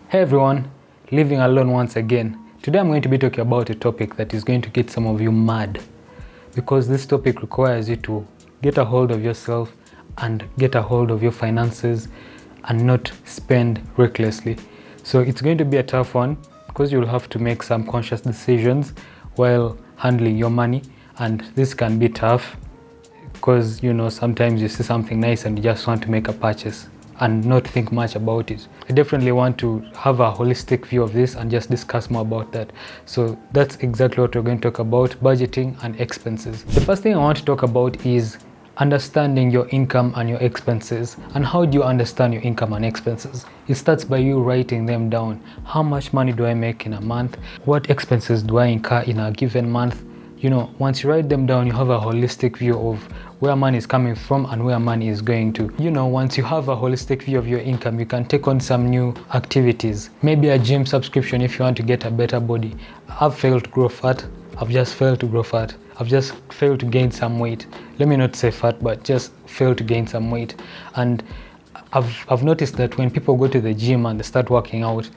Hey everyone, living alone once again. Today I'm going to be talking about a topic that is going to get some of you mad, because this topic requires you to get a hold of yourself and get a hold of your finances and not spend recklessly. So it's going to be a tough one because you'll have to make some conscious decisions while handling your money, and this can be tough because sometimes you see something nice and you just want to make a purchase and not think much about it. I definitely want to have a holistic view of this and just discuss more about that. So that's exactly what we're going to talk about: budgeting and expenses. The first thing I want to talk about is understanding your income and your expenses. And how do you understand your income and expenses? It starts by you writing them down. How much money do I make in a month? What expenses do I incur in a given month? Once you write them down, you have a holistic view of where money is coming from and where money is going to. Once you have a holistic view of your income, you can take on some new activities. Maybe a gym subscription if you want to get a better body. I've failed to grow fat. I've just failed to grow fat. I've just failed to gain some weight. Let me not say fat, but just failed to gain some weight. And I've noticed that when people go to the gym and they start working out,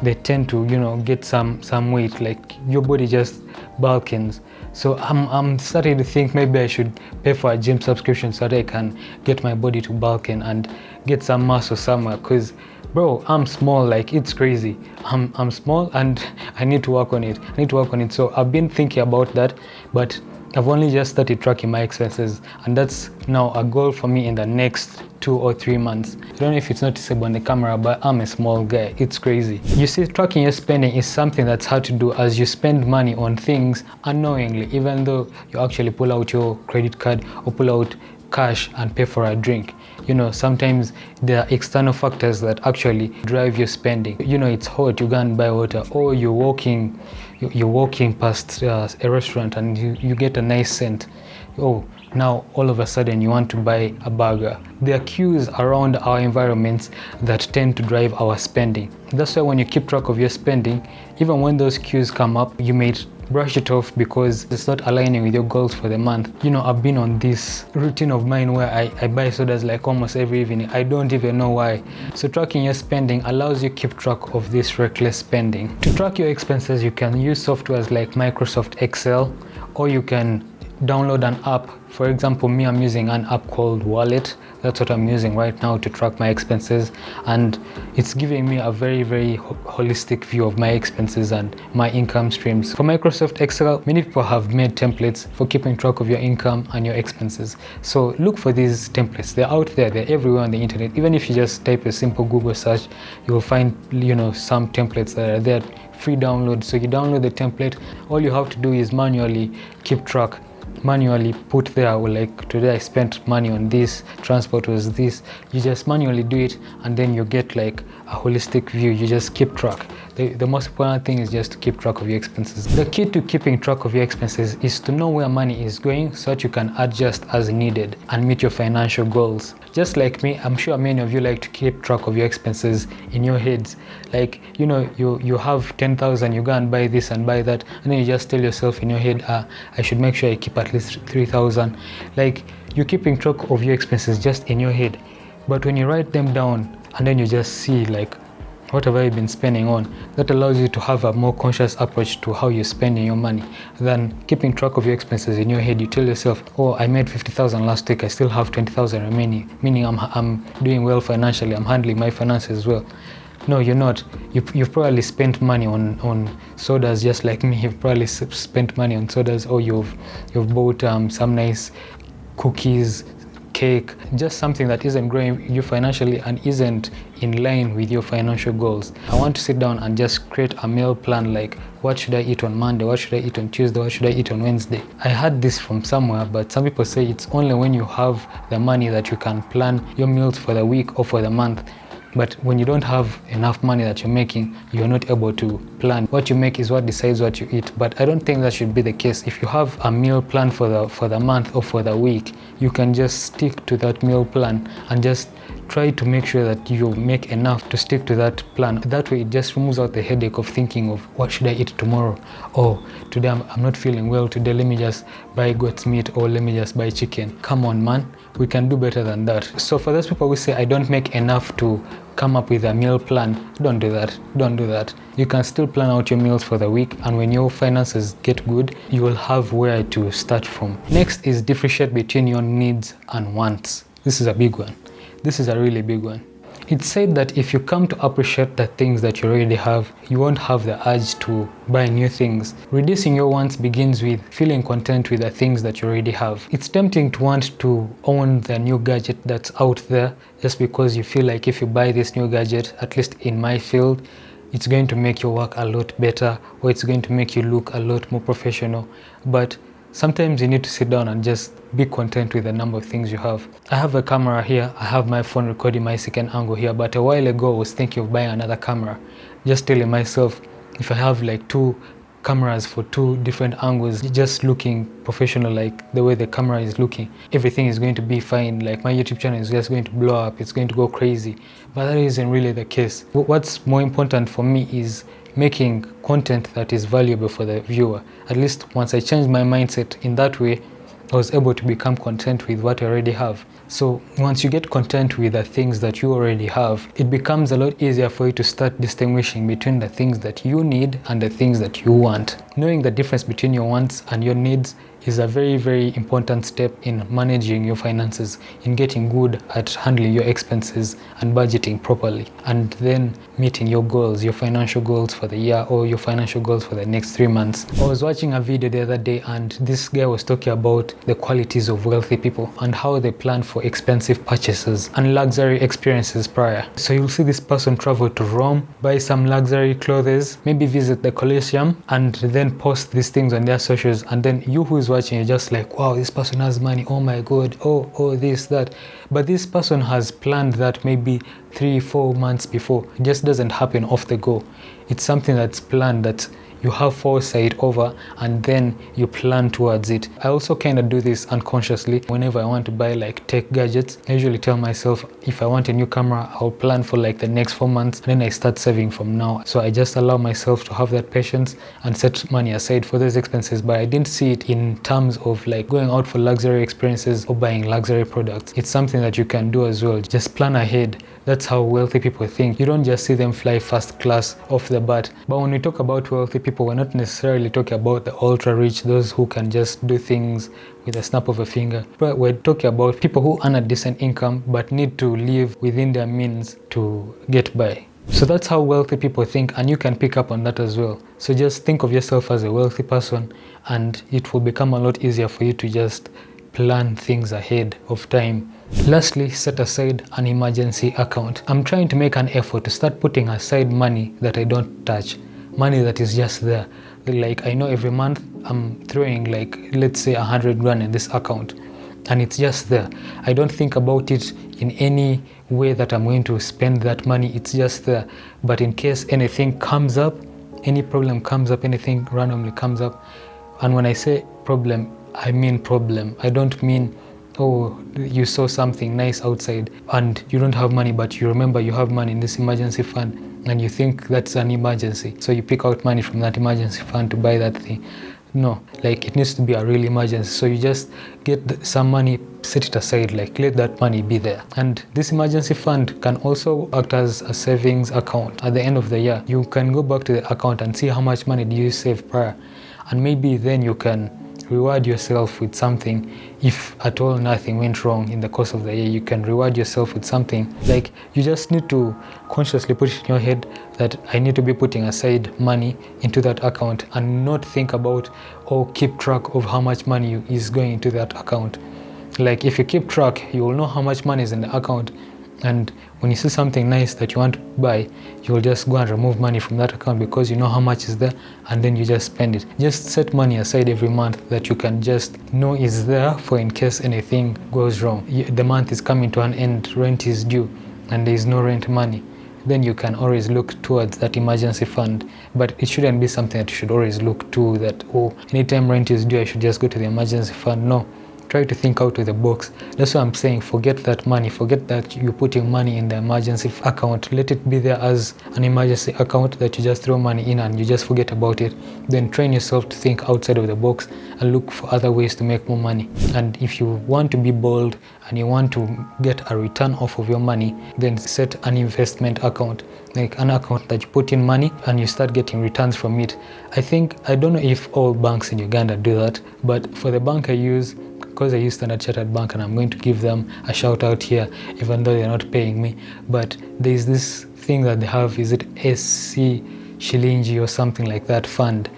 they tend to get some weight, like your body just bulkins. So I'm starting to think maybe I should pay for a gym subscription so that I can get my body to bulking and get some muscle somewhere, because bro, I'm small, like it's crazy. I'm small and I need to work on it. So I've been thinking about that, but I've only just started tracking my expenses, and that's now a goal for me in the next 2 or 3 months. I don't know if it's noticeable on the camera, but I'm a small guy. It's crazy. You see, tracking your spending is something that's hard to do, as you spend money on things unknowingly, even though you actually pull out your credit card or pull out cash and pay for a drink. Sometimes there are external factors that actually drive your spending. It's hot, you go and buy water, or you're walking past a restaurant and you get a nice scent. Now all of a sudden you want to buy a burger. There are cues around our environments that tend to drive our spending. That's why when you keep track of your spending, even when those cues come up, you may brush it off because it's not aligning with your goals for the month. I've been on this routine of mine where I buy sodas like almost every evening. I don't even know why. So tracking your spending allows you to keep track of this reckless spending. To track your expenses, you can use softwares like Microsoft Excel, or you can download an app. For example, me, I'm using an app called Wallet. That's what I'm using right now to track my expenses, and it's giving me a very, very holistic view of my expenses and my income streams. For Microsoft Excel, many people have made templates for keeping track of your income and your expenses. So look for these templates. They're out there, they're everywhere on the internet. Even if you just type a simple Google search, you'll find some templates that are there, free download. So you download the template. All you have to do is manually keep track, manually put there, like today I spent money on this, transport was this. You just manually do it, and then you get like a holistic view. You just keep track. The most important thing is just to keep track of your expenses. The key to keeping track of your expenses is to know where money is going so that you can adjust as needed and meet your financial goals. Just like me, I'm sure many of you like to keep track of your expenses in your heads. Like, you have 10,000, you go and buy this and buy that, and then you just tell yourself in your head, I should make sure I keep at least 3,000. Like, you're keeping track of your expenses just in your head. But when you write them down and then you just see like, what have I been spending on? That allows you to have a more conscious approach to how you're spending your money than keeping track of your expenses in your head. You tell yourself, I made 50,000 last week, I still have 20,000 remaining, meaning I'm doing well financially, I'm handling my finances well. No, you're not. You've probably spent money on sodas, just like me. You've probably spent money on sodas, or you've bought some nice cookies, cake, just something that isn't growing you financially and isn't in line with your financial goals. I want to sit down and just create a meal plan, like what should I eat on Monday, what should I eat on Tuesday, what should I eat on Wednesday. I heard this from somewhere, but some people say it's only when you have the money that you can plan your meals for the week or for the month. But when you don't have enough money that you're making, you're not able to plan. What you make is what decides what you eat. But I don't think that should be the case. If you have a meal plan for the month or for the week, you can just stick to that meal plan and just try to make sure that you make enough to stick to that plan. That way it just removes out the headache of thinking of what should I eat tomorrow, or today I'm not feeling well, today let me just buy goat's meat, or let me just buy chicken. Come on man, we can do better than that. So for those people who say I don't make enough to come up with a meal plan, don't do that. You can still plan out your meals for the week, and when your finances get good, you will have where to start from. Next is differentiate between your needs and wants. This is a big one. This is a really big one. It's said that if you come to appreciate the things that you already have, you won't have the urge to buy new things. Reducing your wants begins with feeling content with the things that you already have. It's tempting to want to own the new gadget that's out there just because you feel like if you buy this new gadget, at least in my field, it's going to make your work a lot better, or it's going to make you look a lot more professional. But sometimes you need to sit down and just be content with the number of things you have. I have a camera here, I have my phone recording my second angle here, but a while ago I was thinking of buying another camera. Just telling myself, if I have like 2 cameras for 2 different angles, just looking professional like the way the camera is looking, everything is going to be fine. Like my YouTube channel is just going to blow up, it's going to go crazy. But that isn't really the case. What's more important for me is making content that is valuable for the viewer. At least once I changed my mindset in that way, I was able to become content with what I already have. So once you get content with the things that you already have, it becomes a lot easier for you to start distinguishing between the things that you need and the things that you want. Knowing the difference between your wants and your needs is a very, very important step in managing your finances, in getting good at handling your expenses and budgeting properly, and then meeting your goals, your financial goals for the year or your financial goals for the next 3 months. I was watching a video the other day, and this guy was talking about the qualities of wealthy people and how they plan for expensive purchases and luxury experiences prior. So you'll see this person travel to Rome, buy some luxury clothes, maybe visit the Colosseum, and then post these things on their socials, and then you who is watching, you're just like, wow, this person has money, oh my god, oh this, that. But this person has planned that maybe 3-4 months before. It just doesn't happen off the go. It's something that's planned, that you have foresight over, and then you plan towards it. I also kind of do this unconsciously. Whenever I want to buy like tech gadgets, I usually tell myself, if I want a new camera, I'll plan for like the next 4 months, and then I start saving from now. So I just allow myself to have that patience and set money aside for those expenses. But I didn't see it in terms of like going out for luxury experiences or buying luxury products. It's something that you can do as well. Just plan ahead. That's how wealthy people think. You don't just see them fly first class off the bat. But when we talk about wealthy people, we're not necessarily talking about the ultra rich, those who can just do things with a snap of a finger. But we're talking about people who earn a decent income but need to live within their means to get by. So that's how wealthy people think, and you can pick up on that as well. So just think of yourself as a wealthy person, and it will become a lot easier for you to just plan things ahead of time. Lastly, set aside an emergency account. I'm trying to make an effort to start putting aside money that I don't touch, money that is just there. Like I know every month I'm throwing like, let's say 100 grand in this account, and it's just there. I don't think about it in any way that I'm going to spend that money. It's just there. But in case anything comes up, any problem comes up, anything randomly comes up, and when I say problem, I mean problem. I don't mean, oh, you saw something nice outside and you don't have money, but you remember you have money in this emergency fund and you think that's an emergency, so you pick out money from that emergency fund to buy that thing. No, like it needs to be a real emergency. So you just get some money, set it aside, like let that money be there. And this emergency fund can also act as a savings account. At the end of the year, you can go back to the account and see how much money do you save prior, and maybe then you can reward yourself with something. If at all nothing went wrong in the course of the year, you can reward yourself with something. Like you just need to consciously put it in your head that I need to be putting aside money into that account, and not think about or keep track of how much money is going into that account. Like if you keep track, you will know how much money is in the account, and when you see something nice that you want to buy, you will just go and remove money from that account because you know how much is there, and then you just spend it. Just set money aside every month that you can just know is there for in case anything goes wrong. The month is coming to an end, rent is due, and there is no rent money. Then you can always look towards that emergency fund. But it shouldn't be something that you should always look to, that, oh, anytime rent is due, I should just go to the emergency fund. No. try to think out of the box. That's what I'm saying. Forget that money. Forget that you're putting money in the emergency account. Let it be there as an emergency account that you just throw money in and you just forget about it. Then train yourself to think outside of the box and look for other ways to make more money. And if you want to be bold and you want to get a return off of your money, then set an investment account, like an account that you put in money and you start getting returns from it. I don't know if all banks in Uganda do that, but for the bank I use, because I use Standard Chartered Bank, and I'm going to give them a shout out here even though they're not paying me, but there's this thing that they have, is it SC Shilingi or something like that fund.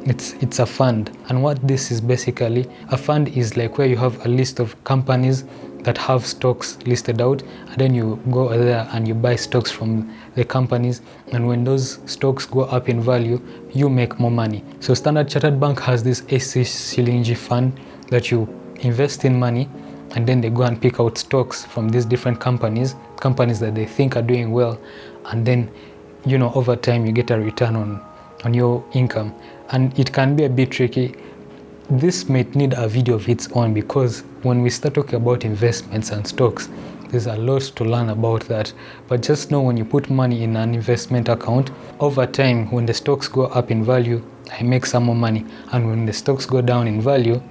It's a fund, and what this is basically, a fund is like where you have a list of companies that have stocks listed out, and then you go there and you buy stocks from the companies, and when those stocks go up in value, you make more money. So Standard Chartered Bank has this SC Shilingi fund that you invest in money, and then they go and pick out stocks from these different companies that they think are doing well, and then over time you get a return on your income. And it can be a bit tricky. This might need a video of its own, because when we start talking about investments and stocks, there's a lot to learn about that. But just know, when you put money in an investment account, over time when the stocks go up in value, I make some more money, and when the stocks go down in value,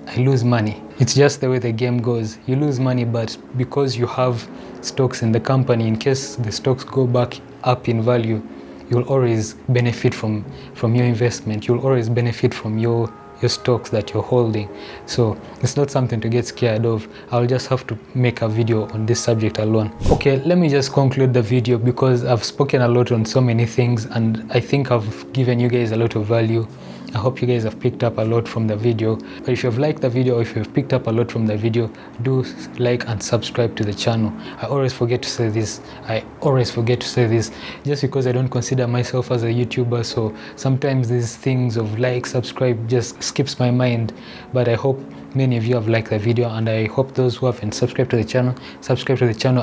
I lose money. It's just the way the game goes. You lose money, but because you have stocks in the company, in case the stocks go back up in value, you'll always benefit from your investment. You'll always benefit from your stocks that you're holding. So it's not something to get scared of. I'll just have to make a video on this subject alone. Okay, let me just conclude the video, because I've spoken a lot on so many things, and I think I've given you guys a lot of value. I hope you guys have picked up a lot from the video. But if you've liked the video, or if you've picked up a lot from the video, do like and subscribe to the channel. I always forget to say this. Just because I don't consider myself as a YouTuber, so sometimes these things of like, subscribe just skips my mind. But I hope many of you have liked the video, and I hope those who haven't subscribed to the channel, subscribe to the channel.